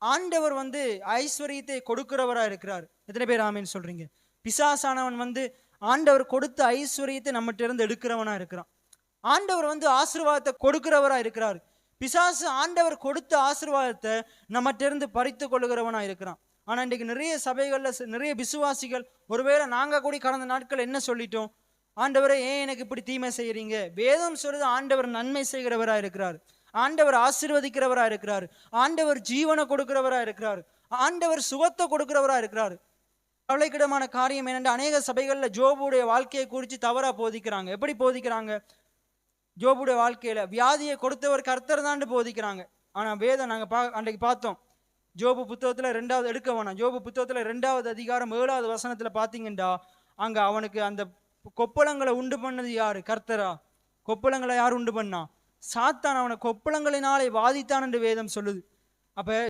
ஆண்டவர் ஐஸ்வர்யத்தை கொடுக்கிறவரா இருக்கிறார். எத்தனை பேர் ஆமீன் சொல்றீங்க? பிசாசானவன் ஆண்டவர் கொடுத்த ஐஸ்வர்யத்தை நம்மகிட்ட இருந்து எடுக்கிறவனா இருக்கிறான். ஆண்டவர் ஆசீர்வாதத்தை கொடுக்கிறவரா இருக்கிறார். பிசாசு ஆண்டவர் கொடுத்த ஆசீர்வாதத்தை நம்மகிட்ட இருந்து பறித்து கொள்ளுகிறவனா இருக்கிறான். ஆனா இன்றைக்கு நிறைய சபைகள்ல நிறைய விசுவாசிகள், ஒருவேளை நாங்க கூடி கடந்த நாட்கள் என்ன சொல்லிட்டோம்? ஆண்டவரே, ஏன் எனக்கு இப்படி தீமை செய்யறீங்க? வேதம் சொல்றது ஆண்டவர் நன்மை செய்கிறவரா இருக்கிறார். ஆண்டவர் ஆசீர்வதிக்கிறவரா இருக்கிறார். ஆண்டவர் ஜீவனை கொடுக்கிறவரா இருக்கிறார். ஆண்டவர் சுகத்தை கொடுக்கிறவரா இருக்கிறார். கவலைக்கிடமான காரியம் என்னென்று அநேக சபைகள்ல ஜோபுடைய வாழ்க்கையை குறித்து தவறா போதிக்கிறாங்க. எப்படி போதிக்கிறாங்க? ஜோபுடைய வாழ்க்கையில வியாதியை கொடுத்தவர் கர்த்தர் தான் போதிக்கிறாங்க. ஆனா வேதம் நாங்க அன்றைக்கு பார்த்தோம். ஜோபு புத்தகத்துல 2வது எடுக்க வேணாம். ஜோபு புத்தகத்துல 2வது அதிகாரம் 7வது வசனத்துல பாத்தீங்கன்னா, அங்க அவனுக்கு அந்த கொப்பளங்களை உண்டு பண்ணது யாரு? கர்த்தரா? கொப்பளங்களை யார் உண்டு பண்ணா? சாத்தான் அவனை கொப்பளங்களினாலே வாதித்தான் என்று வேதம் சொல்லுது. அப்ப